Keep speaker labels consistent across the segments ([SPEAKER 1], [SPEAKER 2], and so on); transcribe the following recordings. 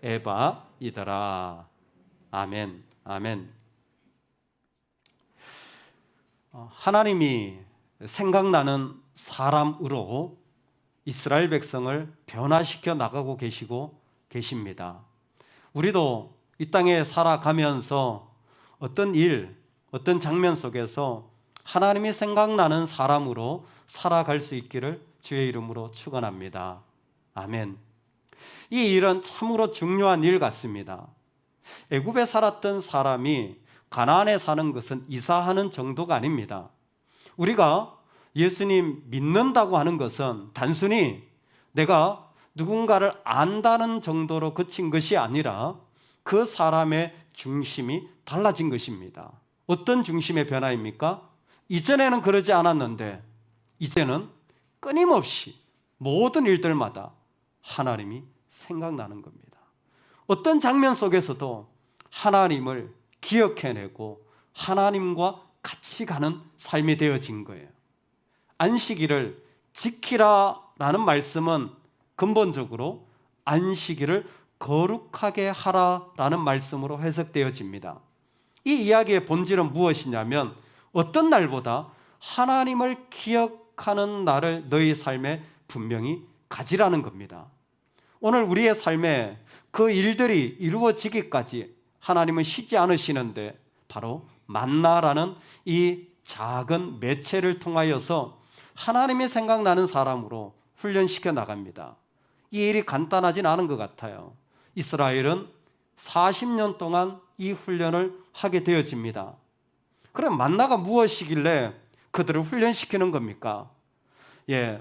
[SPEAKER 1] 에바이더라. 아멘. 아멘. 하나님이 생각나는 사람으로 이스라엘 백성을 변화시켜 나가고 계십니다. 우리도 이 땅에 살아가면서 어떤 일, 어떤 장면 속에서 하나님이 생각나는 사람으로 살아갈 수 있기를 주의 이름으로 축원합니다. 아멘. 이 일은 참으로 중요한 일 같습니다. 애굽에 살았던 사람이 가나안에 사는 것은 이사하는 정도가 아닙니다. 우리가 예수님 믿는다고 하는 것은 단순히 내가 누군가를 안다는 정도로 그친 것이 아니라 그 사람의 중심이 달라진 것입니다. 어떤 중심의 변화입니까? 이전에는 그러지 않았는데 이제는 끊임없이 모든 일들마다 하나님이 생각나는 겁니다. 어떤 장면 속에서도 하나님을 기억해내고 하나님과 같이 가는 삶이 되어진 거예요. 안식일을 지키라라는 말씀은 근본적으로 안식일을 거룩하게 하라라는 말씀으로 해석되어집니다. 이 이야기의 본질은 무엇이냐면 어떤 날보다 하나님을 기억하는 날을 너희 삶에 분명히 가지라는 겁니다. 오늘 우리의 삶에 그 일들이 이루어지기까지 하나님은 쉬지 않으시는데 바로 만나라는 이 작은 매체를 통하여서 하나님이 생각나는 사람으로 훈련시켜 나갑니다. 이 일이 간단하진 않은 것 같아요. 이스라엘은 40년 동안 이 훈련을 하게 되어집니다. 그럼 만나가 무엇이길래 그들을 훈련시키는 겁니까?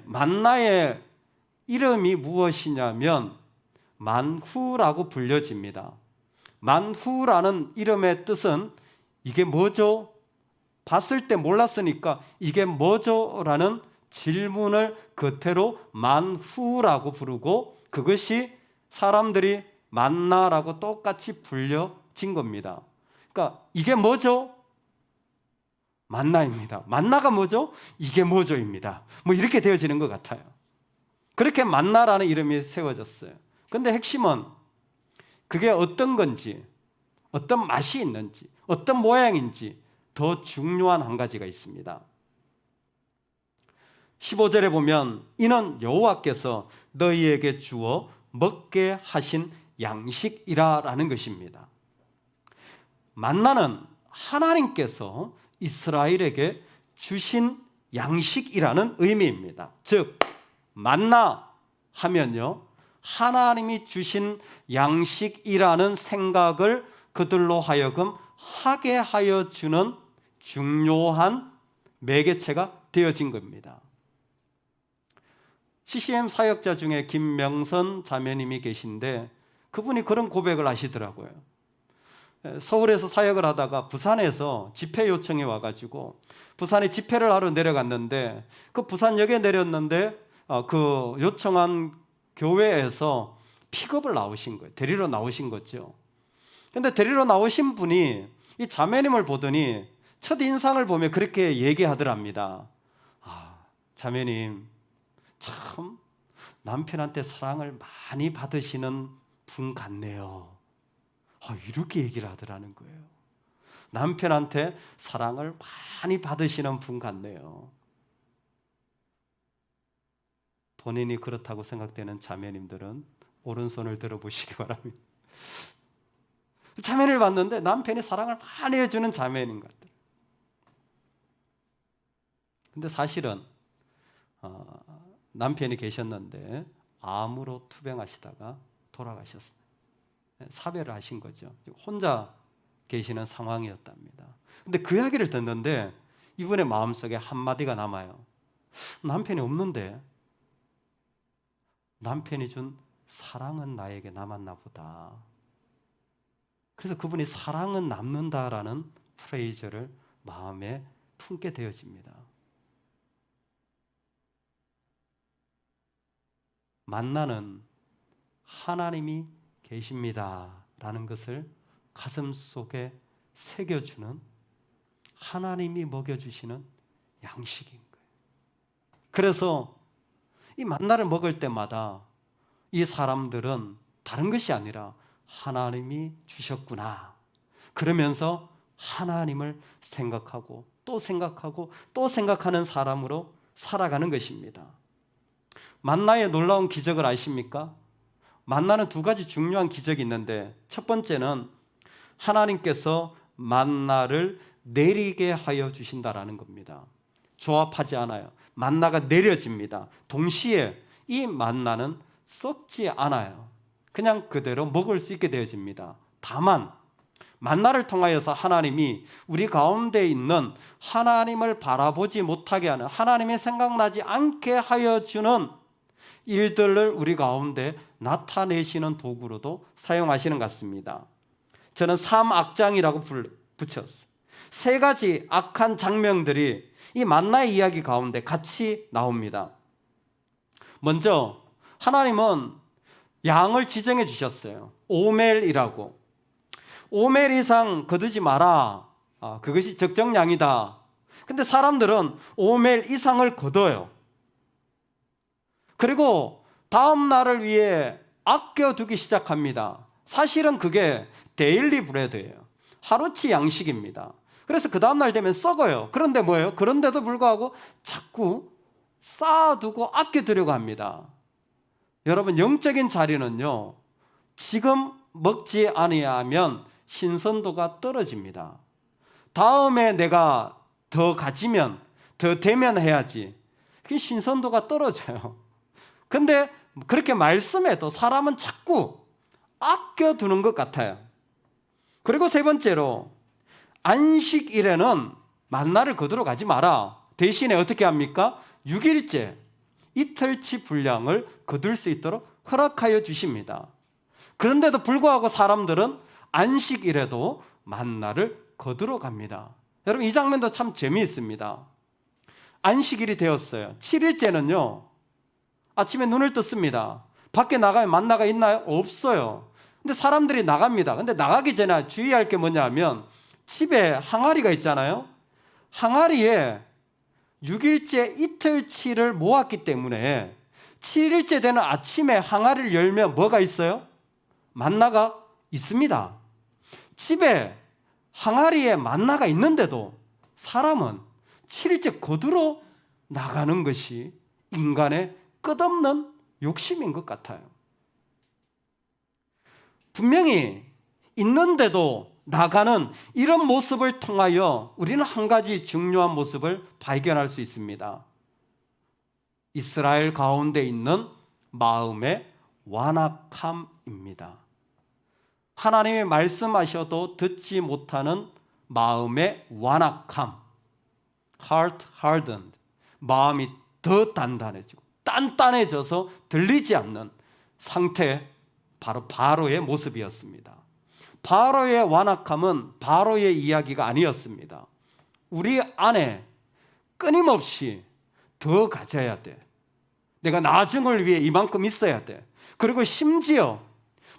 [SPEAKER 1] 만나의 이름이 무엇이냐면 만후라고 불려집니다. 만후라는 이름의 뜻은 이게 뭐죠? 봤을 때 몰랐으니까 이게 뭐죠? 라는 질문을 겉으로 만후라고 부르고 그것이 사람들이 만나라고 똑같이 불려진 겁니다. 그러니까 이게 뭐죠? 만나입니다. 만나가 뭐죠? 이게 뭐죠입니다. 이렇게 되어지는 것 같아요. 그렇게 만나라는 이름이 세워졌어요. 근데 핵심은 그게 어떤 건지, 어떤 맛이 있는지, 어떤 모양인지 더 중요한 한 가지가 있습니다. 15절에 보면 이는 여호와께서 너희에게 주어 먹게 하신 양식이라 라는 것입니다. 만나는 하나님께서 이스라엘에게 주신 양식이라는 의미입니다. 즉 만나 하면요 하나님이 주신 양식이라는 생각을 그들로 하여금 하게 하여 주는 중요한 매개체가 되어진 겁니다. CCM 사역자 중에 김명선 자매님이 계신데 그분이 그런 고백을 하시더라고요. 서울에서 사역을 하다가 부산에서 집회 요청이 와가지고 부산에 집회를 하러 내려갔는데 그 부산역에 내렸는데 그 요청한 교회에서 픽업을 나오신 거예요. 데리러 나오신 거죠. 근데 데리러 나오신 분이 이 자매님을 보더니 첫 인상을 보면 그렇게 얘기하더랍니다. 자매님 참 남편한테 사랑을 많이 받으시는 분 같네요. 이렇게 얘기를 하더라는 거예요. 남편한테 사랑을 많이 받으시는 분 같네요. 본인이 그렇다고 생각되는 자매님들은 오른손을 들어보시기 바랍니다. 자매를 봤는데 남편이 사랑을 많이 해주는 자매인 것 같아요. 근데 사실은 남편이 계셨는데 암으로 투병하시다가 돌아가셨어요. 사별을 하신 거죠. 혼자 계시는 상황이었답니다. 근데 그 이야기를 듣는데 이분의 마음속에 한마디가 남아요. 남편이 없는데 남편이 준 사랑은 나에게 남았나 보다. 그래서 그분이 사랑은 남는다라는 프레이즈를 마음에 품게 되어집니다. 만나는 하나님이 계십니다 라는 것을 가슴 속에 새겨주는 하나님이 먹여주시는 양식인 거예요. 그래서 이 만나를 먹을 때마다 이 사람들은 다른 것이 아니라 하나님이 주셨구나. 그러면서 하나님을 생각하고 또 생각하고 또 생각하는 사람으로 살아가는 것입니다. 만나의 놀라운 기적을 아십니까? 만나는 두 가지 중요한 기적이 있는데, 첫 번째는 하나님께서 만나를 내리게 하여 주신다라는 겁니다. 조합하지 않아요. 만나가 내려집니다. 동시에 이 만나는 썩지 않아요. 그냥 그대로 먹을 수 있게 되어집니다. 다만 만나를 통하여서 하나님이 우리 가운데 있는 하나님을 바라보지 못하게 하는, 하나님이 생각나지 않게 하여 주는 일들을 우리 가운데 나타내시는 도구로도 사용하시는 것 같습니다. 저는 삼악장이라고 붙였어요. 세 가지 악한 장면들이 이 만나의 이야기 가운데 같이 나옵니다. 먼저 하나님은 양을 지정해 주셨어요. 오멜이라고. 오멜 이상 거두지 마라. 그것이 적정량이다. 근데 사람들은 오멜 이상을 거둬요. 그리고 다음 날을 위해 아껴두기 시작합니다. 사실은 그게 데일리 브레드예요. 하루치 양식입니다. 그래서 그 다음 날 되면 썩어요. 그런데 뭐예요? 그런데도 불구하고 자꾸 쌓아두고 아껴두려고 합니다. 여러분, 영적인 자리는요, 지금 먹지 아니하면 신선도가 떨어집니다. 다음에 내가 더 가지면, 더 되면 해야지. 그게 신선도가 떨어져요. 근데 그렇게 말씀해도 사람은 자꾸 아껴두는 것 같아요. 그리고 세 번째로, 안식일에는 만나를 거두러 가지 마라. 대신에 어떻게 합니까? 6일째, 이틀치 분량을 거둘 수 있도록 허락하여 주십니다. 그런데도 불구하고 사람들은 안식일에도 만나를 거두러 갑니다. 여러분, 이 장면도 참 재미있습니다. 안식일이 되었어요. 7일째는요, 아침에 눈을 떴습니다. 밖에 나가면 만나가 있나요? 없어요. 근데 사람들이 나갑니다. 근데 나가기 전에 주의할 게 뭐냐면, 집에 항아리가 있잖아요. 항아리에 6일째 이틀치를 모았기 때문에 7일째 되는 아침에 항아리를 열면 뭐가 있어요? 만나가 있습니다. 집에 항아리에 만나가 있는데도 사람은 7일째 거두러 나가는 것이 인간의 끝없는 욕심인 것 같아요. 분명히 있는데도 나가는 이런 모습을 통하여 우리는 한 가지 중요한 모습을 발견할 수 있습니다. 이스라엘 가운데 있는 마음의 완악함입니다. 하나님이 말씀하셔도 듣지 못하는 마음의 완악함, heart hardened, 마음이 더 단단해지고 단단해져서 들리지 않는 상태, 바로 바로의 모습이었습니다. 바로의 완악함은 바로의 이야기가 아니었습니다. 우리 안에 끊임없이 더 가져야 돼. 내가 나중을 위해 이만큼 있어야 돼. 그리고 심지어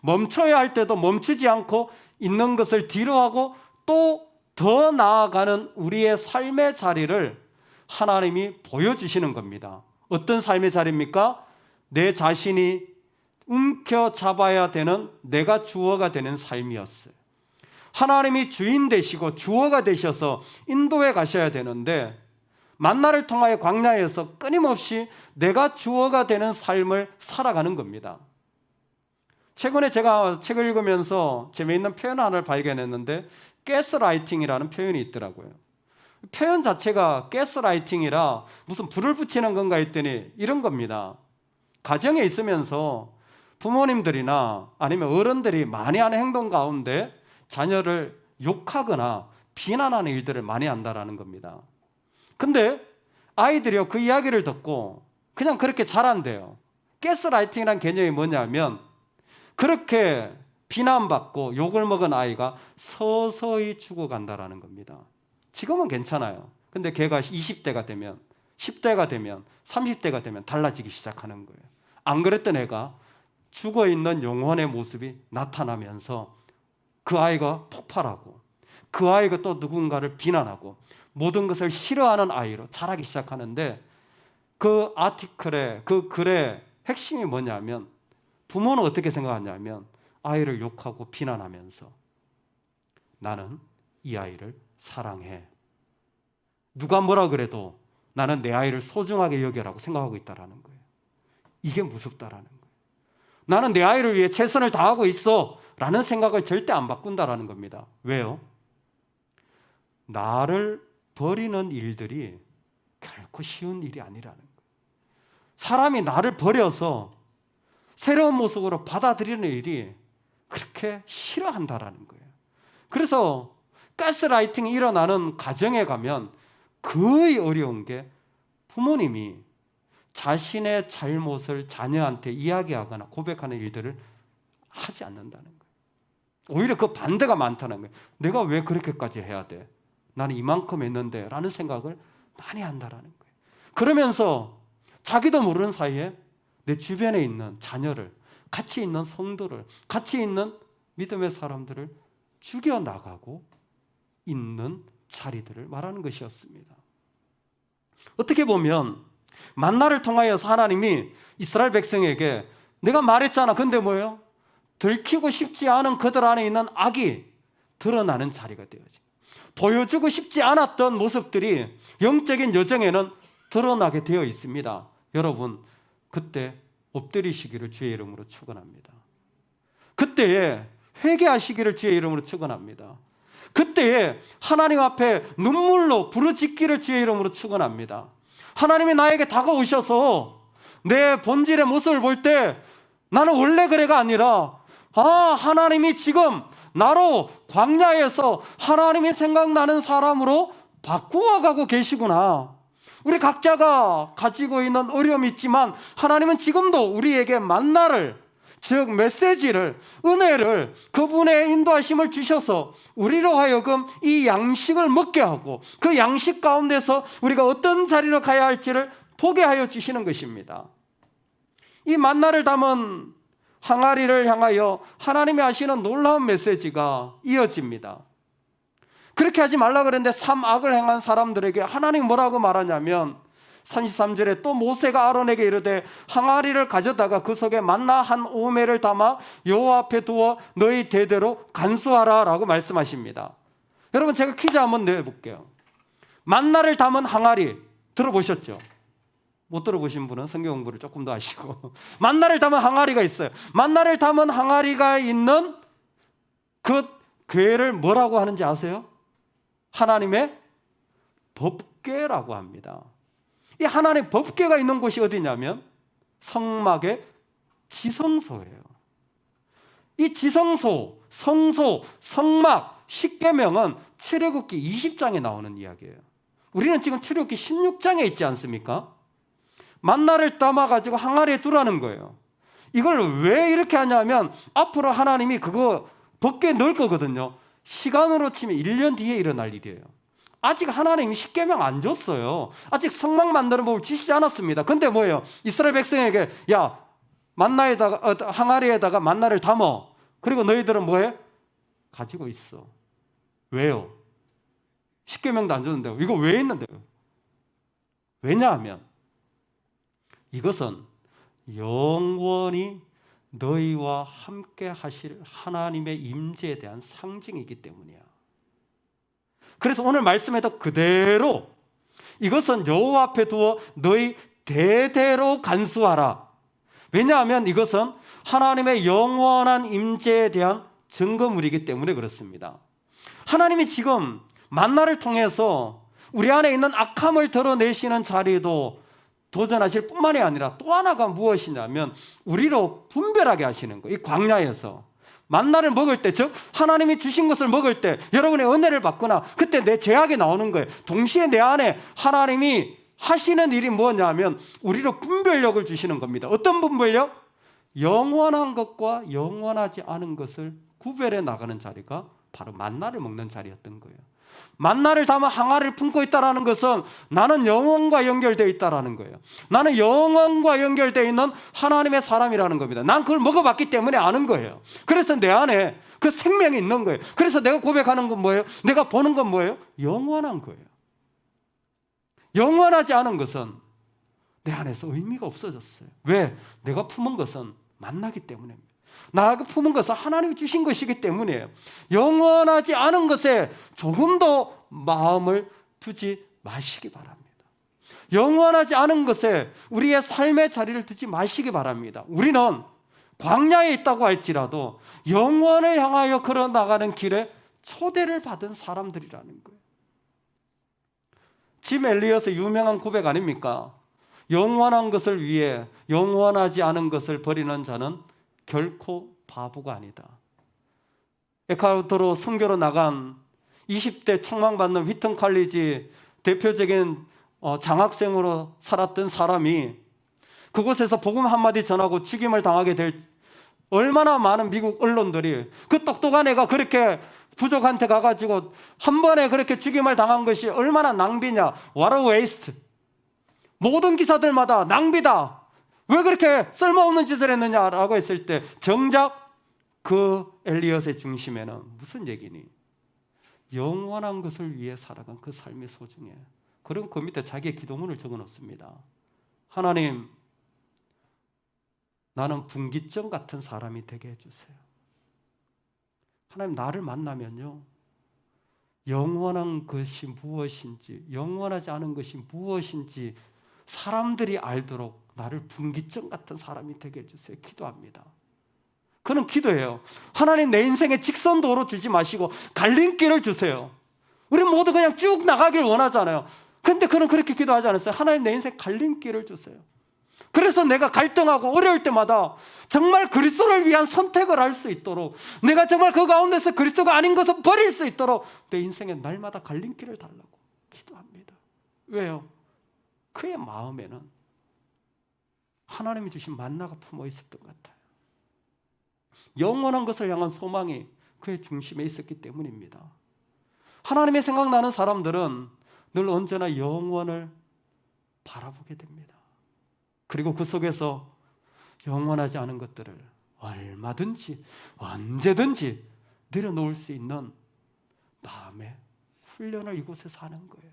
[SPEAKER 1] 멈춰야 할 때도 멈추지 않고 있는 것을 뒤로하고 또 더 나아가는 우리의 삶의 자리를 하나님이 보여주시는 겁니다. 어떤 삶의 자리입니까? 내 자신이 움켜잡아야 되는, 내가 주어가 되는 삶이었어요. 하나님이 주인 되시고 주어가 되셔서 인도해 가셔야 되는데, 만나를 통하여 광야에서 끊임없이 내가 주어가 되는 삶을 살아가는 겁니다. 최근에 제가 책을 읽으면서 재미있는 표현 하나를 발견했는데, 가스라이팅이라는 표현이 있더라고요. 표현 자체가 가스라이팅이라 무슨 불을 붙이는 건가 했더니 이런 겁니다. 가정에 있으면서 부모님들이나 아니면 어른들이 많이 하는 행동 가운데 자녀를 욕하거나 비난하는 일들을 많이 한다라는 겁니다. 근데 아이들이요, 그 이야기를 듣고 그냥 그렇게 자란대요. 가스라이팅이라는 개념이 뭐냐면, 그렇게 비난받고 욕을 먹은 아이가 서서히 죽어간다라는 겁니다. 지금은 괜찮아요. 근데 걔가 20대가 되면, 10대가 되면, 30대가 되면 달라지기 시작하는 거예요. 안 그랬던 애가 죽어있는 영혼의 모습이 나타나면서 그 아이가 폭발하고, 그 아이가 또 누군가를 비난하고 모든 것을 싫어하는 아이로 자라기 시작하는데, 그 아티클의, 그 글의 핵심이 뭐냐면, 부모는 어떻게 생각하냐면, 아이를 욕하고 비난하면서 나는 이 아이를 사랑해. 누가 뭐라 그래도 나는 내 아이를 소중하게 여겨라고 생각하고 있다라는 거예요. 이게 무섭다라는 거예요. 나는 내 아이를 위해 최선을 다하고 있어 라는 생각을 절대 안 바꾼다라는 겁니다. 왜요? 나를 버리는 일들이 결코 쉬운 일이 아니라는 거예요. 사람이 나를 버려서 새로운 모습으로 받아들이는 일이 그렇게 싫어한다라는 거예요. 그래서 가스라이팅이 일어나는 가정에 가면 거의 어려운 게 부모님이 자신의 잘못을 자녀한테 이야기하거나 고백하는 일들을 하지 않는다는 거예요. 오히려 그 반대가 많다는 거예요. 내가 왜 그렇게까지 해야 돼? 나는 이만큼 했는데 라는 생각을 많이 한다는 거예요. 그러면서 자기도 모르는 사이에 내 주변에 있는 자녀를, 같이 있는 성도를, 같이 있는 믿음의 사람들을 죽여나가고 있는 자리들을 말하는 것이었습니다. 어떻게 보면 만나를 통하여서 하나님이 이스라엘 백성에게 내가 말했잖아. 근데 뭐예요? 들키고 싶지 않은 그들 안에 있는 악이 드러나는 자리가 되어지. 보여주고 싶지 않았던 모습들이 영적인 여정에는 드러나게 되어 있습니다. 여러분, 그때 엎드리시기를 주의 이름으로 축원합니다. 그때에 회개하시기를 주의 이름으로 축원합니다. 그때에 하나님 앞에 눈물로 부르짖기를 주의 이름으로 축원합니다. 하나님이 나에게 다가오셔서 내 본질의 모습을 볼 때 나는 원래 그래가 아니라 하나님이 지금 나로 광야에서 하나님이 생각나는 사람으로 바꾸어 가고 계시구나. 우리 각자가 가지고 있는 어려움이 있지만 하나님은 지금도 우리에게 만나를, 즉 메시지를, 은혜를, 그분의 인도하심을 주셔서 우리로 하여금 이 양식을 먹게 하고 그 양식 가운데서 우리가 어떤 자리로 가야 할지를 보게 하여 주시는 것입니다. 이 만나를 담은 항아리를 향하여 하나님이 하시는 놀라운 메시지가 이어집니다. 그렇게 하지 말라 그랬는데 삼악을 행한 사람들에게 하나님 뭐라고 말하냐면 33절에 또 모세가 아론에게 이르되 항아리를 가져다가 그 속에 만나 한 오매를 담아 여호와 앞에 두어 너희 대대로 간수하라 라고 말씀하십니다. 여러분, 제가 퀴즈 한번 내볼게요. 만나를 담은 항아리 들어보셨죠? 못 들어보신 분은 성경 공부를 조금 더 하시고 만나를 담은 항아리가 있어요. 만나를 담은 항아리가 있는 그 궤를 뭐라고 하는지 아세요? 하나님의 법궤라고 합니다. 이 하나님의 법궤가 있는 곳이 어디냐면 성막의 지성소예요. 이 지성소, 성소, 성막, 십계명은 출애굽기 20장에 나오는 이야기예요. 우리는 지금 출애굽기 16장에 있지 않습니까? 만나를 담아가지고 항아리에 두라는 거예요. 이걸 왜 이렇게 하냐면 앞으로 하나님이 그거 법궤에 넣을 거거든요. 시간으로 치면 1년 뒤에 일어날 일이에요. 아직 하나님이 십계명 안 줬어요. 아직 성막 만드는 법을 주시지 않았습니다. 근데 뭐예요? 이스라엘 백성에게 야, 만나에다가 항아리에다가 만나를 담어. 그리고 너희들은 뭐해? 가지고 있어. 왜요? 십계명도 안 줬는데요. 이거 왜 있는데요? 왜냐하면 이것은 영원히 너희와 함께 하실 하나님의 임재에 대한 상징이기 때문이야. 그래서 오늘 말씀에도 그대로 이것은 여호와 앞에 두어 너희 대대로 간수하라. 왜냐하면 이것은 하나님의 영원한 임재에 대한 증거물이기 때문에 그렇습니다. 하나님이 지금 만나를 통해서 우리 안에 있는 악함을 드러내시는 자리도 도전하실 뿐만이 아니라 또 하나가 무엇이냐면 우리로 분별하게 하시는 거예요. 이 광야에서 만나를 먹을 때, 즉 하나님이 주신 것을 먹을 때 여러분의 은혜를 받거나 그때 내 죄악이 나오는 거예요. 동시에 내 안에 하나님이 하시는 일이 뭐냐면 우리로 분별력을 주시는 겁니다. 어떤 분별력? 영원한 것과 영원하지 않은 것을 구별해 나가는 자리가 바로 만나를 먹는 자리였던 거예요. 만나를 담아 항아리를 품고 있다는 것은 나는 영원과 연결되어 있다는 거예요. 나는 영원과 연결되어 있는 하나님의 사람이라는 겁니다. 난 그걸 먹어봤기 때문에 아는 거예요. 그래서 내 안에 그 생명이 있는 거예요. 그래서 내가 고백하는 건 뭐예요? 내가 보는 건 뭐예요? 영원한 거예요. 영원하지 않은 것은 내 안에서 의미가 없어졌어요. 왜? 내가 품은 것은 만나기 때문입니다. 나에게 품은 것은 하나님이 주신 것이기 때문이에요. 영원하지 않은 것에 조금도 마음을 두지 마시기 바랍니다. 영원하지 않은 것에 우리의 삶의 자리를 두지 마시기 바랍니다. 우리는 광야에 있다고 할지라도 영원을 향하여 걸어나가는 길에 초대를 받은 사람들이라는 거예요. 짐 엘리엇의 유명한 고백 아닙니까? 영원한 것을 위해 영원하지 않은 것을 버리는 자는 결코 바보가 아니다. 에콰도르 선교로 나간 20대 촉망받는 휘튼 칼리지 대표적인 장학생으로 살았던 사람이 그곳에서 복음 한마디 전하고 죽임을 당하게 될 얼마나 많은 미국 언론들이 그 똑똑한 애가 그렇게 부족한테 가가지고 한 번에 그렇게 죽임을 당한 것이 얼마나 낭비냐, what a waste. 모든 기사들마다 낭비다, 왜 그렇게 쓸모없는 짓을 했느냐라고 했을 때 정작 그 엘리엇의 중심에는 무슨 얘기니? 영원한 것을 위해 살아간 그 삶이 소중해. 그럼 그 밑에 자기의 기도문을 적어놓습니다. 하나님, 나는 분기점 같은 사람이 되게 해주세요. 하나님, 나를 만나면요, 영원한 것이 무엇인지, 영원하지 않은 것이 무엇인지 사람들이 알도록 나를 분기점 같은 사람이 되게 해주세요. 기도합니다. 그는 기도해요. 하나님, 내 인생에 직선도로 주지 마시고 갈림길을 주세요. 우리 모두 그냥 쭉 나가길 원하잖아요. 근데 그는 그렇게 기도하지 않았어요. 하나님, 내 인생 갈림길을 주세요. 그래서 내가 갈등하고 어려울 때마다 정말 그리스도를 위한 선택을 할 수 있도록, 내가 정말 그 가운데서 그리스도가 아닌 것을 버릴 수 있도록 내 인생에 날마다 갈림길을 달라고 기도합니다. 왜요? 그의 마음에는 하나님이 주신 만나가 품어 있었던 것 같아요. 영원한 것을 향한 소망이 그의 중심에 있었기 때문입니다. 하나님의 생각나는 사람들은 늘 언제나 영원을 바라보게 됩니다. 그리고 그 속에서 영원하지 않은 것들을 얼마든지 언제든지 내려놓을 수 있는 마음의 훈련을 이곳에서 하는 거예요.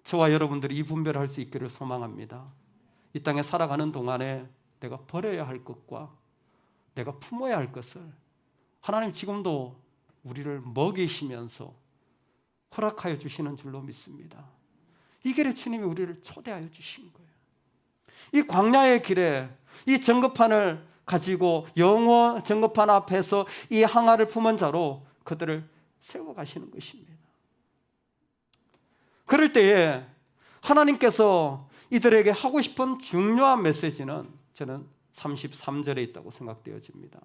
[SPEAKER 1] 저와 여러분들이 이 분별을 할 수 있기를 소망합니다. 이 땅에 살아가는 동안에 내가 버려야 할 것과 내가 품어야 할 것을 하나님 지금도 우리를 먹이시면서 허락하여 주시는 줄로 믿습니다. 이 길에 주님이 우리를 초대하여 주신 거예요. 이 광야의 길에 이 전거판을 가지고 영원 전거판 앞에서 이 항아를 품은 자로 그들을 세워가시는 것입니다. 그럴 때에 하나님께서 이들에게 하고 싶은 중요한 메시지는 저는 33절에 있다고 생각되어집니다.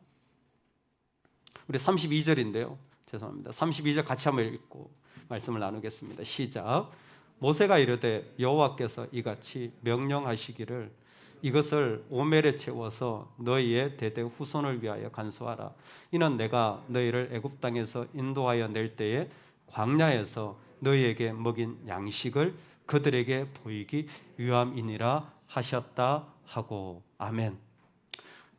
[SPEAKER 1] 우리 32절인데요. 죄송합니다. 32절 같이 한번 읽고 말씀을 나누겠습니다. 시작. 모세가 이르되 여호와께서 이같이 명령하시기를 이것을 오멜에 채워서 너희의 대대 후손을 위하여 간수하라. 이는 내가 너희를 애굽 땅에서 인도하여 낼 때에 광야에서 너희에게 먹인 양식을 그들에게 보이기 위함이니라 하셨다 하고. 아멘.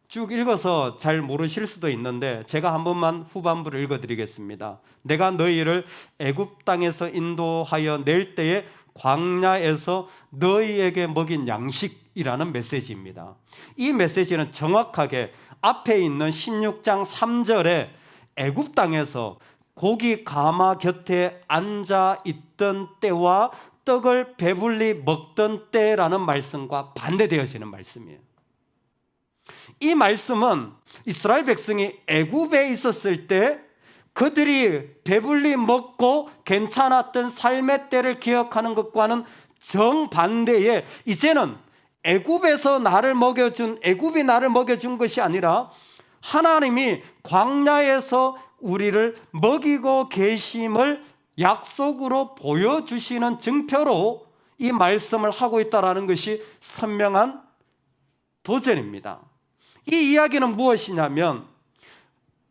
[SPEAKER 1] 쭉 읽어서 잘 모르실 수도 있는데 제가 한 번만 후반부를 읽어드리겠습니다. 내가 너희를 애굽 땅에서 인도하여 낼 때에 광야에서 너희에게 먹인 양식이라는 메시지입니다. 이 메시지는 정확하게 앞에 있는 16장 3절에 애굽 땅에서 고기 가마 곁에 앉아 있던 때와 떡을 배불리 먹던 때라는 말씀과 반대되어지는 말씀이에요. 이 말씀은 이스라엘 백성이 애굽에 있었을 때 그들이 배불리 먹고 괜찮았던 삶의 때를 기억하는 것과는 정반대의, 이제는 애굽에서 나를 먹여준, 애굽이 나를 먹여준 것이 아니라 하나님이 광야에서 우리를 먹이고 계심을 약속으로 보여주시는 증표로 이 말씀을 하고 있다는 것이 선명한 도전입니다. 이 이야기는 무엇이냐면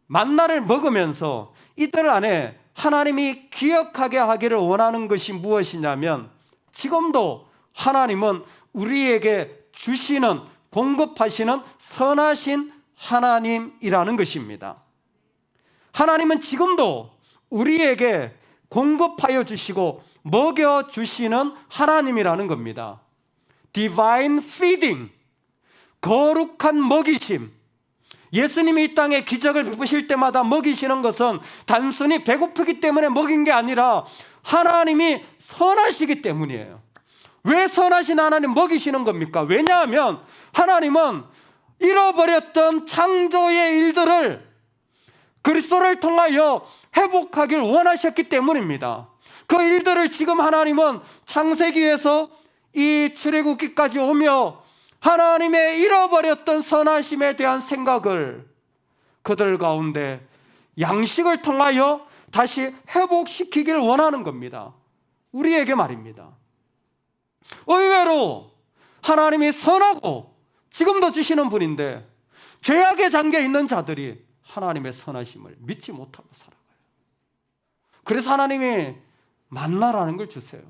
[SPEAKER 1] 만나를 먹으면서 이들 안에 하나님이 기억하게 하기를 원하는 것이 무엇이냐면 지금도 하나님은 우리에게 주시는, 공급하시는 선하신 하나님이라는 것입니다. 하나님은 지금도 우리에게 공급하여 주시고 먹여주시는 하나님이라는 겁니다. Divine feeding, 거룩한 먹이심, 예수님이 이 땅에 기적을 베푸실 때마다 먹이시는 것은 단순히 배고프기 때문에 먹인 게 아니라 하나님이 선하시기 때문이에요. 왜 선하신 하나님 먹이시는 겁니까? 왜냐하면 하나님은 잃어버렸던 창조의 일들을 그리스도를 통하여 회복하길 원하셨기 때문입니다. 그 일들을 지금 하나님은 창세기에서 이 출애굽기까지 오며 하나님의 잃어버렸던 선하심에 대한 생각을 그들 가운데 양식을 통하여 다시 회복시키길 원하는 겁니다. 우리에게 말입니다. 의외로 하나님이 선하고 지금도 주시는 분인데 죄악에 잠겨 있는 자들이 하나님의 선하심을 믿지 못하고 살아가요. 그래서 하나님이 만나라는 걸 주세요.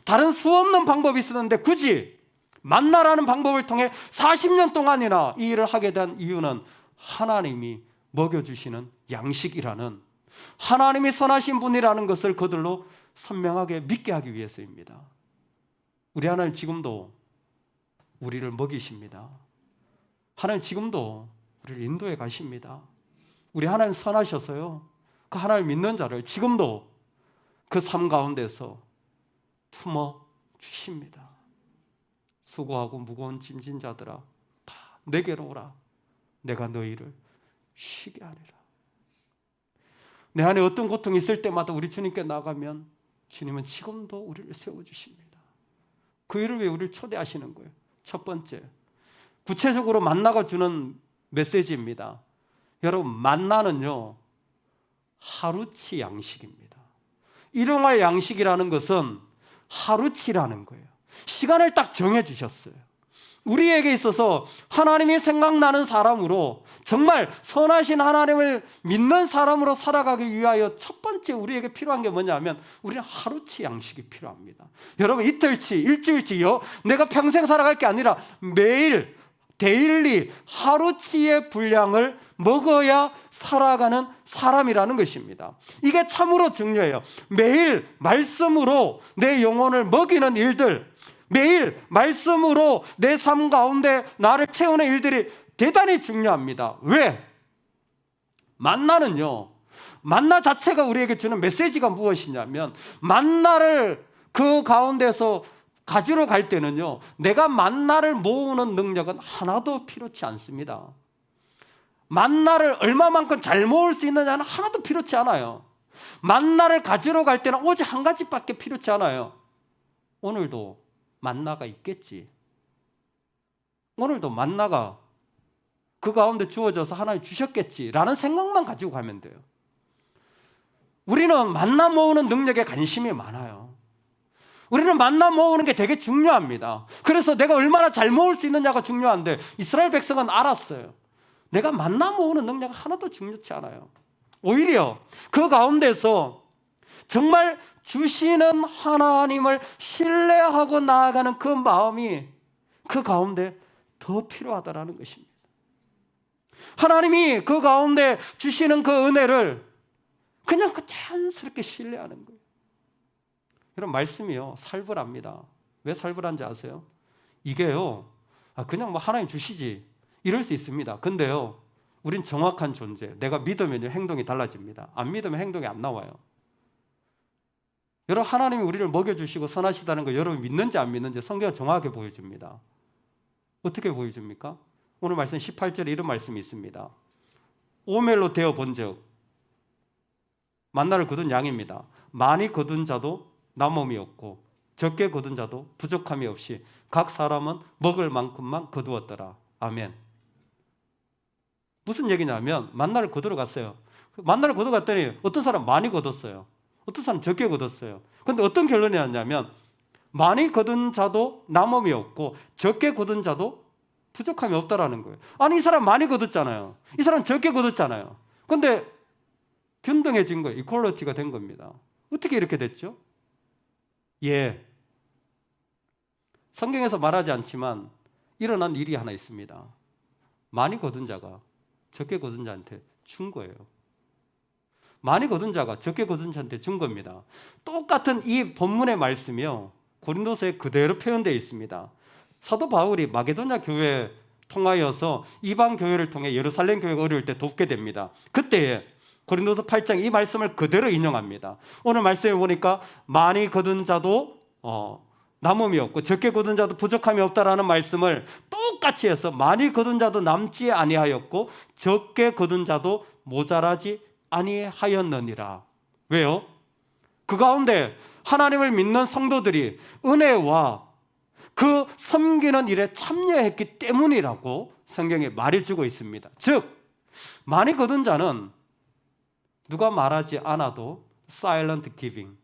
[SPEAKER 1] 다른 수없는 방법이 있었는데 굳이 만나라는 방법을 통해 40년 동안이나 이 일을 하게 된 이유는 하나님이 먹여주시는 양식이라는, 하나님이 선하신 분이라는 것을 그들로 선명하게 믿게 하기 위해서입니다. 우리 하나님 지금도 우리를 먹이십니다. 하나님 지금도 우리를 인도해 가십니다. 우리 하나님 선하셔서요, 그 하나님 믿는 자를 지금도 그 삶 가운데서 품어 주십니다. 수고하고 무거운 짐진 자들아 다 내게로 오라. 내가 너희를 쉬게 하리라. 내 안에 어떤 고통이 있을 때마다 우리 주님께 나가면 주님은 지금도 우리를 세워주십니다. 그 일을 위해 우리를 초대하시는 거예요. 첫 번째, 구체적으로 만나가 주는 메시지입니다. 여러분, 만나는요 하루치 양식입니다. 일용할 양식이라는 것은 하루치라는 거예요. 시간을 딱 정해 주셨어요. 우리에게 있어서 하나님이 생각나는 사람으로, 정말 선하신 하나님을 믿는 사람으로 살아가기 위하여 첫 번째 우리에게 필요한 게 뭐냐면 우리는 하루치 양식이 필요합니다. 여러분, 이틀치, 일주일치요, 내가 평생 살아갈 게 아니라 매일 데일리 하루치의 분량을 먹어야 살아가는 사람이라는 것입니다. 이게 참으로 중요해요. 매일 말씀으로 내 영혼을 먹이는 일들, 매일 말씀으로 내 삶 가운데 나를 채우는 일들이 대단히 중요합니다. 왜? 만나는요, 만나 자체가 우리에게 주는 메시지가 무엇이냐면, 만나를 그 가운데서 가지러 갈 때는요, 내가 만나를 모으는 능력은 하나도 필요치 않습니다. 만나를 얼마만큼 잘 모을 수 있느냐는 하나도 필요치 않아요. 만나를 가지러 갈 때는 오직 한 가지밖에 필요치 않아요. 오늘도 만나가 있겠지. 오늘도 만나가 그 가운데 주어져서 하나님 주셨겠지라는 생각만 가지고 가면 돼요. 우리는 만나 모으는 능력에 관심이 많아요. 우리는 만나 모으는 게 되게 중요합니다. 그래서 내가 얼마나 잘 모을 수 있느냐가 중요한데 이스라엘 백성은 알았어요. 내가 만나 모으는 능력 하나도 중요치 않아요. 오히려 그 가운데서 정말 주시는 하나님을 신뢰하고 나아가는 그 마음이 그 가운데 더 필요하다라는 것입니다. 하나님이 그 가운데 주시는 그 은혜를 그냥 그 자연스럽게 신뢰하는 거예요. 이런 말씀이요, 살벌합니다. 왜 살벌한지 아세요? 이게요, 그냥 뭐 하나님 주시지 이럴 수 있습니다. 근데요, 우린 정확한 존재. 내가 믿으면 행동이 달라집니다. 안 믿으면 행동이 안 나와요. 여러분, 하나님이 우리를 먹여주시고 선하시다는 거 여러분 믿는지 안 믿는지 성경은 정확하게 보여줍니다. 어떻게 보여줍니까? 오늘 말씀 18절에 이런 말씀이 있습니다. 오멜로 되어 본즉, 만나를 거둔 양입니다. 많이 거둔 자도 남음이 없고 적게 거둔 자도 부족함이 없이 각 사람은 먹을 만큼만 거두었더라. 아멘. 무슨 얘기냐면 만나를 거두러 갔어요. 만나를 거두러 갔더니 어떤 사람 많이 거뒀어요. 어떤 사람 적게 거뒀어요. 그런데 어떤 결론이 났냐면 많이 거둔 자도 남음이 없고 적게 거둔 자도 부족함이 없다라는 거예요. 아니, 이 사람 많이 거뒀잖아요. 이 사람 적게 거뒀잖아요. 그런데 균등해진 거예요. 이퀄리티가 된 겁니다. 어떻게 이렇게 됐죠? 예, 성경에서 말하지 않지만 일어난 일이 하나 있습니다. 많이 거둔 자가 적게 거둔 자한테 준 거예요. 많이 거둔 자가 적게 거둔 자한테 준 겁니다. 똑같은 이 본문의 말씀이요, 고린도서에 그대로 표현되어 있습니다. 사도 바울이 마게도냐 교회에 통하여서 이방 교회를 통해 예루살렘 교회가 어려울 때 돕게 됩니다. 그때에 고린도서 8장 이 말씀을 그대로 인용합니다. 오늘 말씀에 보니까 많이 거둔 자도 남음이 없고 적게 거둔 자도 부족함이 없다라는 말씀을 똑같이 해서 많이 거둔 자도 남지 아니하였고 적게 거둔 자도 모자라지 아니하였느니라. 왜요? 그 가운데 하나님을 믿는 성도들이 은혜와 그 섬기는 일에 참여했기 때문이라고 성경에 말해주고 있습니다. 즉 많이 거둔 자는 누가 말하지 않아도 silent giving,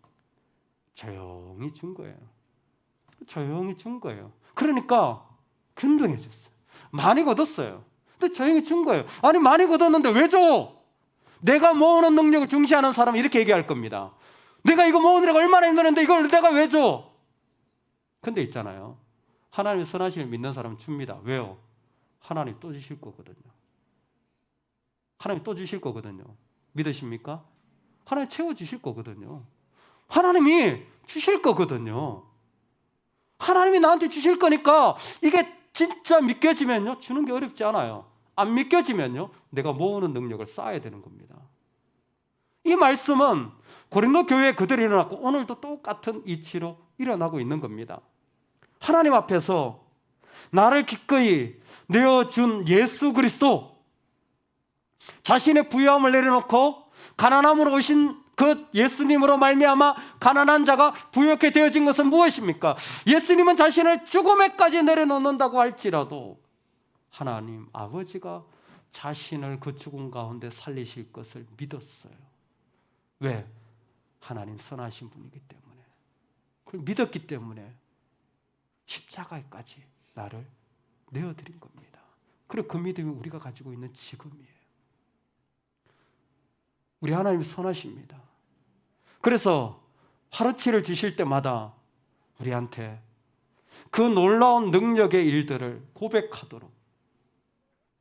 [SPEAKER 1] 조용히 준 거예요. 조용히 준 거예요. 그러니까 균등해졌어요. 많이 거뒀어요. 근데 조용히 준 거예요. 아니 많이 거뒀는데 왜 줘? 내가 모으는 능력을 중시하는 사람은 이렇게 얘기할 겁니다. 내가 이거 모으느라고 얼마나 힘드는데 이걸 내가 왜 줘? 근데 있잖아요, 하나님의 선하심을 믿는 사람은 줍니다. 왜요? 하나님 또 주실 거거든요. 하나님 또 주실 거거든요. 믿으십니까? 하나님 채워주실 거거든요. 하나님이 주실 거거든요. 하나님이 나한테 주실 거니까 이게 진짜 믿겨지면요, 주는 게 어렵지 않아요. 안 믿겨지면요, 내가 모으는 능력을 쌓아야 되는 겁니다. 이 말씀은 고린도 교회에 그대로 일어났고 오늘도 똑같은 이치로 일어나고 있는 겁니다. 하나님 앞에서 나를 기꺼이 내어준 예수 그리스도, 자신의 부유함을 내려놓고 가난함으로 오신 그 예수님으로 말미암아 가난한 자가 부유하게 되어진 것은 무엇입니까? 예수님은 자신을 죽음에까지 내려놓는다고 할지라도 하나님 아버지가 자신을 그 죽음 가운데 살리실 것을 믿었어요. 왜? 하나님 선하신 분이기 때문에. 그걸 믿었기 때문에 십자가에까지 나를 내어드린 겁니다. 그리고 그 믿음이 우리가 가지고 있는 지금이에요. 우리 하나님이 선하십니다. 그래서 하루치를 주실 때마다 우리한테 그 놀라운 능력의 일들을 고백하도록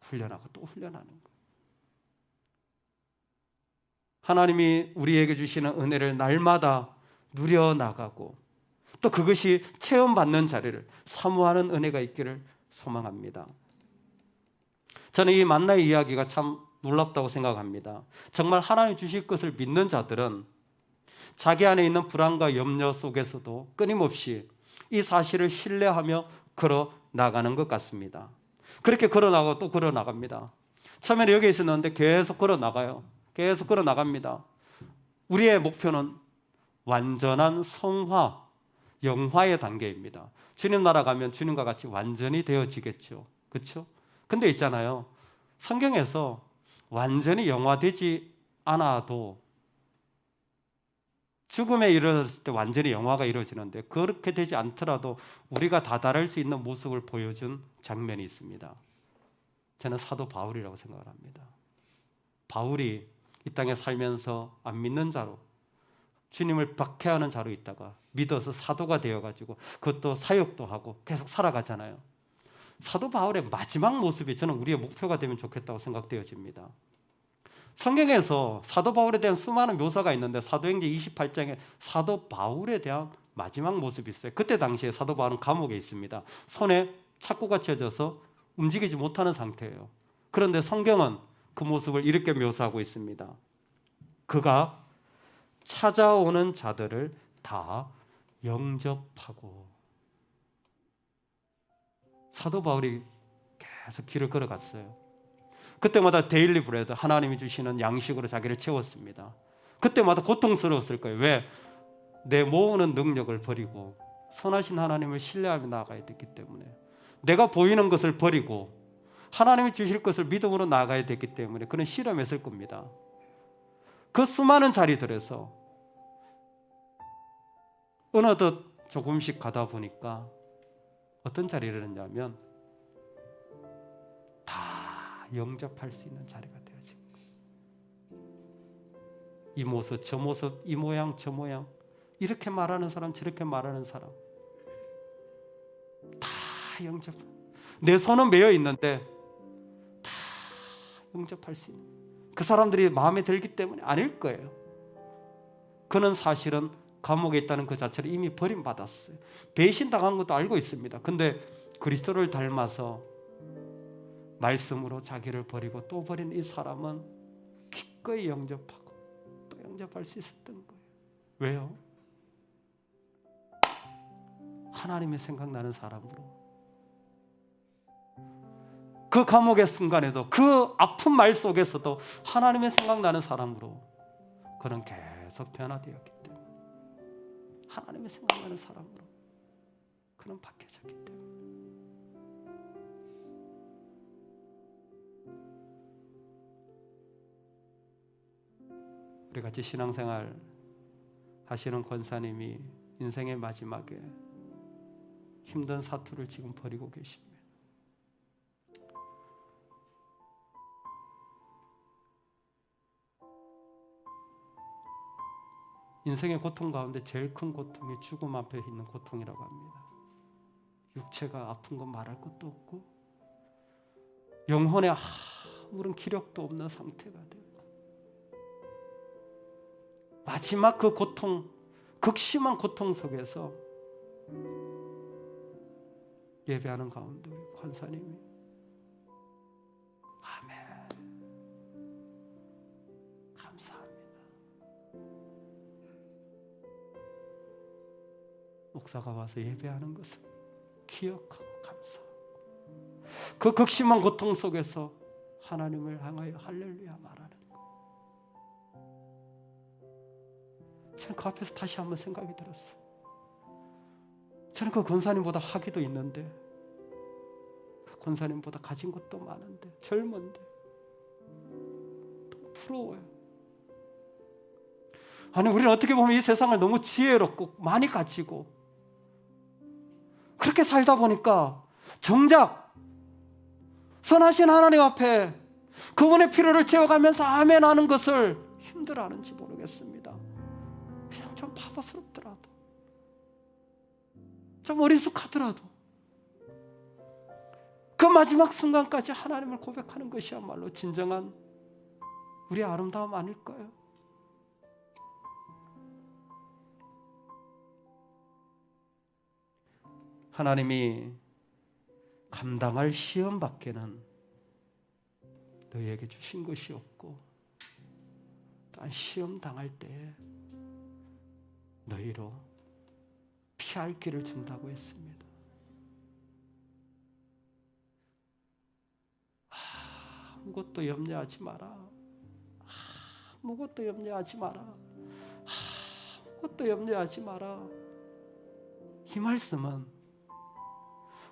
[SPEAKER 1] 훈련하고 또 훈련하는 거예요. 하나님이 우리에게 주시는 은혜를 날마다 누려나가고 또 그것이 체험받는 자리를 사모하는 은혜가 있기를 소망합니다. 저는 이 만나의 이야기가 참 놀랍다고 생각합니다. 정말 하나님 주실 것을 믿는 자들은 자기 안에 있는 불안과 염려 속에서도 끊임없이 이 사실을 신뢰하며 걸어 나가는 것 같습니다. 그렇게 걸어 나가고 또 걸어 나갑니다. 처음에는 여기 있었는데 계속 걸어 나가요. 계속 걸어 나갑니다. 우리의 목표는 완전한 성화, 영화의 단계입니다. 주님 나라 가면 주님과 같이 완전히 되어지겠죠. 그렇죠? 근데 있잖아요, 성경에서 완전히 영화되지 않아도 죽음에 이르렀을 때 완전히 영화가 이루어지는데 그렇게 되지 않더라도 우리가 다다를 수 있는 모습을 보여준 장면이 있습니다. 저는 사도 바울이라고 생각을 합니다. 바울이 이 땅에 살면서 안 믿는 자로, 주님을 박해하는 자로 있다가 믿어서 사도가 되어가지고 그것도 사역도 하고 계속 살아가잖아요. 사도 바울의 마지막 모습이 저는 우리의 목표가 되면 좋겠다고 생각되어집니다. 성경에서 사도 바울에 대한 수많은 묘사가 있는데 사도행전 28장에 사도 바울에 대한 마지막 모습이 있어요. 그때 당시에 사도 바울은 감옥에 있습니다. 손에 착고가 쳐져서 움직이지 못하는 상태예요. 그런데 성경은 그 모습을 이렇게 묘사하고 있습니다. 그가 찾아오는 자들을 다 영접하고. 사도 바울이 계속 길을 걸어갔어요. 그때마다 데일리 브레드, 하나님이 주시는 양식으로 자기를 채웠습니다. 그때마다 고통스러웠을 거예요. 왜? 내 모으는 능력을 버리고 선하신 하나님을 신뢰하며 나아가야 됐기 때문에, 내가 보이는 것을 버리고 하나님이 주실 것을 믿음으로 나아가야 됐기 때문에 그는 실험했을 겁니다. 그 수많은 자리들에서 어느덧 조금씩 가다 보니까 어떤 자리를 했냐면 다 영접할 수 있는 자리가 되어진 거예요. 이 모습, 저 모습, 이 모양, 저 모양, 이렇게 말하는 사람, 저렇게 말하는 사람 다 영접. 내 손은 매여 있는데 다 영접할 수 있는, 그 사람들이 마음에 들기 때문에 아닐 거예요. 그는 사실은 감옥에 있다는 그 자체를 이미 버림받았어요. 배신당한 것도 알고 있습니다. 근데 그리스도를 닮아서 말씀으로 자기를 버리고 또 버린 이 사람은 기꺼이 영접하고 또 영접할 수 있었던 거예요. 왜요? 하나님이 생각나는 사람으로, 그 감옥의 순간에도 그 아픈 말 속에서도 하나님의 생각나는 사람으로 그는 계속 변화되었기 때문에, 하나님의 생각나는 사람으로 그는 바뀌어졌기 때문에. 우리 같이 신앙생활 하시는 권사님이 인생의 마지막에 힘든 사투를 지금 벌이고 계십니다. 인생의 고통 가운데 제일 큰 고통이 죽음 앞에 있는 고통이라고 합니다. 육체가 아픈 건 말할 것도 없고 영혼에 아무런 기력도 없는 상태가 되고, 마지막 그 고통, 극심한 고통 속에서 예배하는 가운데 우리 권사님이 아멘, 감사합니다, 목사가 와서 예배하는 것을 기억하고 감사하고, 그 극심한 고통 속에서 하나님을 향하여 할렐루야 말하는 거예요. 저는 그 앞에서 다시 한번 생각이 들었어요. 저는 그 권사님보다 학위도 있는데, 그 권사님보다 가진 것도 많은데, 젊은데 너무 부러워요. 아니, 우리는 어떻게 보면 이 세상을 너무 지혜롭고 많이 가지고 그렇게 살다 보니까 정작 선하신 하나님 앞에 그분의 필요를 채워가면서 아멘 하는 것을 힘들어하는지 모르겠습니다. 그냥 좀 바보스럽더라도, 좀 어리숙하더라도 그 마지막 순간까지 하나님을 고백하는 것이야말로 진정한 우리의 아름다움 아닐까요? 하나님이 감당할 시험밖에는 너희에게 주신 것이 없고, 또한 시험 당할 때에 너희로 피할 길을 준다고 했습니다. 아무것도 염려하지 마라. 아무것도 염려하지 마라. 아무것도 염려하지 마라. 이 말씀은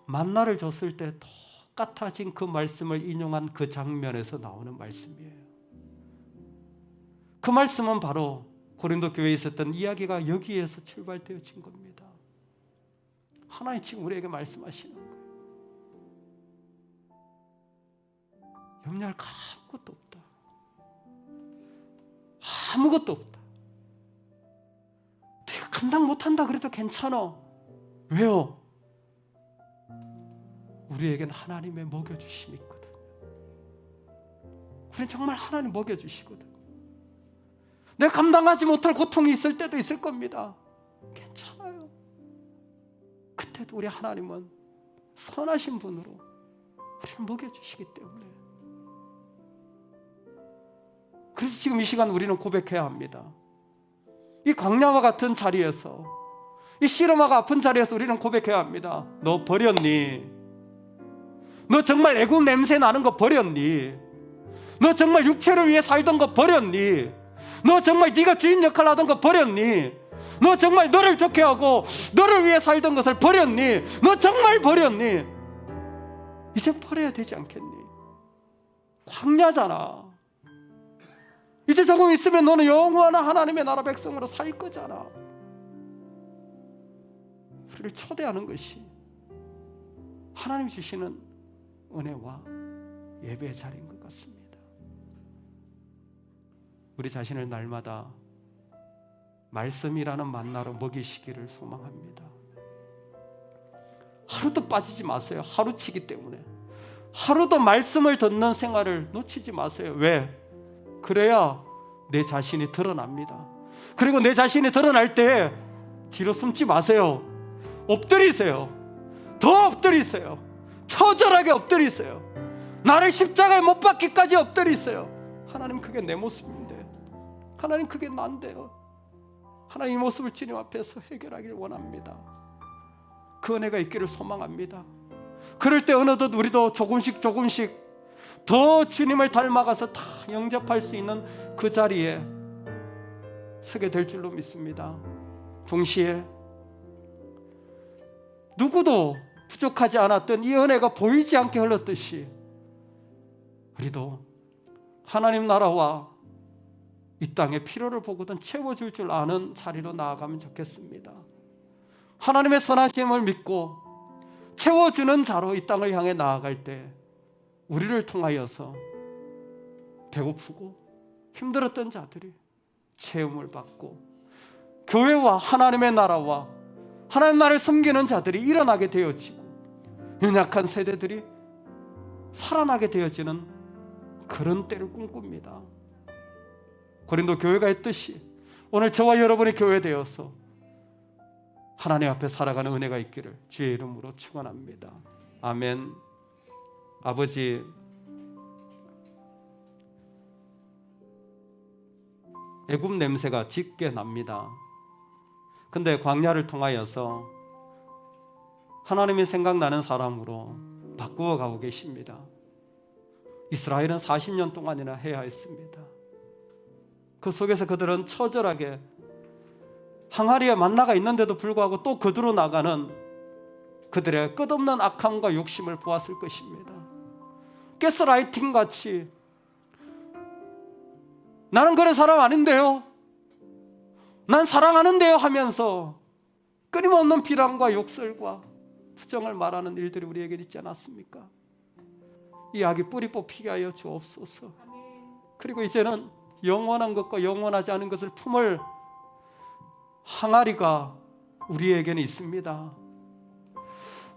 [SPEAKER 1] 만나를 줬을 때 똑같아진 그 말씀을 인용한 그 장면에서 나오는 말씀이에요. 그 말씀은 바로 고린도 교회에 있었던 이야기가 여기에서 출발되어진 겁니다. 하나님 지금 우리에게 말씀하시는 거예요. 염려할 거 아무것도 없다. 아무것도 없다. 내가 감당 못한다 그래도 괜찮아. 왜요? 우리에겐 하나님의 먹여주심이 있거든. 우리는 정말 하나님 먹여주시거든. 내가 감당하지 못할 고통이 있을 때도 있을 겁니다. 괜찮아요. 그때도 우리 하나님은 선하신 분으로 우리를 먹여주시기 때문에. 그래서 지금 이 시간 우리는 고백해야 합니다. 이 광야와 같은 자리에서, 이 씨름하고 아픈 자리에서 우리는 고백해야 합니다. 너 버렸니? 너 정말 애국 냄새 나는 거 버렸니? 너 정말 육체를 위해 살던 거 버렸니? 너 정말 네가 주인 역할 하던 거 버렸니? 너 정말 너를 좋게 하고 너를 위해 살던 것을 버렸니? 너 정말 버렸니? 이제 버려야 되지 않겠니? 광야잖아. 이제 조금 있으면 너는 영원한 하나님의 나라 백성으로 살 거잖아. 우리를 초대하는 것이 하나님이 주시는 은혜와 예배의 자리인 것 같습니다. 우리 자신을 날마다 말씀이라는 만나로 먹이시기를 소망합니다. 하루도 빠지지 마세요. 하루치기 때문에 하루도 말씀을 듣는 생활을 놓치지 마세요. 왜? 그래야 내 자신이 드러납니다. 그리고 내 자신이 드러날 때 뒤로 숨지 마세요. 엎드리세요. 더 엎드리세요. 처절하게 엎드리세요. 나를 십자가에 못 박기까지 엎드리세요. 하나님, 그게 내 모습인데, 하나님, 그게 난데요. 하나님, 이 모습을 주님 앞에서 해결하기를 원합니다. 그 은혜가 있기를 소망합니다. 그럴 때 어느덧 우리도 조금씩 더 주님을 닮아가서 다 영접할 수 있는 그 자리에 서게 될 줄로 믿습니다. 동시에 누구도 부족하지 않았던 이 은혜가 보이지 않게 흘렀듯이 우리도 하나님 나라와 이 땅의 필요를 보거든 채워줄 줄 아는 자리로 나아가면 좋겠습니다. 하나님의 선하심을 믿고 채워주는 자로 이 땅을 향해 나아갈 때 우리를 통하여서 배고프고 힘들었던 자들이 체험을 받고 교회와 하나님의 나라와 하나님 나라를 섬기는 자들이 일어나게 되어지고 연약한 세대들이 살아나게 되어지는 그런 때를 꿈꿉니다. 고린도 교회가 했듯이 오늘 저와 여러분이 교회 되어서 하나님 앞에 살아가는 은혜가 있기를 주의 이름으로 축원합니다. 아멘. 아버지, 애굽 냄새가 짙게 납니다. 근데 광야를 통하여서 하나님이 생각나는 사람으로 바꾸어 가고 계십니다. 이스라엘은 40년 동안이나 해야 했습니다. 그 속에서 그들은 처절하게 항아리에 만나가 있는데도 불구하고 또 거두러 나가는 그들의 끝없는 악함과 욕심을 보았을 것입니다. 가스라이팅 같이 나는 그런 사람 아닌데요, 난 사랑하는데요 하면서 끊임없는 비난과 욕설과 부정을 말하는 일들이 우리에게 있지 않았습니까? 이 악이 뿌리 뽑히게 하여 주옵소서. 그리고 이제는 영원한 것과 영원하지 않은 것을 품을 항아리가 우리에게는 있습니다.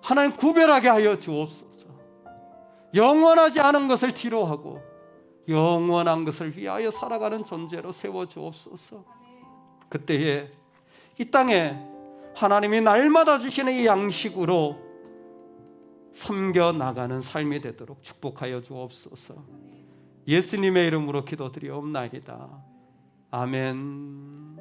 [SPEAKER 1] 하나님, 구별하게 하여 주옵소서. 영원하지 않은 것을 뒤로 하고 영원한 것을 위하여 살아가는 존재로 세워 주옵소서. 그때에 이 땅에 하나님이 날마다 주시는 이 양식으로 섬겨 나가는 삶이 되도록 축복하여 주옵소서. 예수님의 이름으로 기도드리옵나이다. 아멘.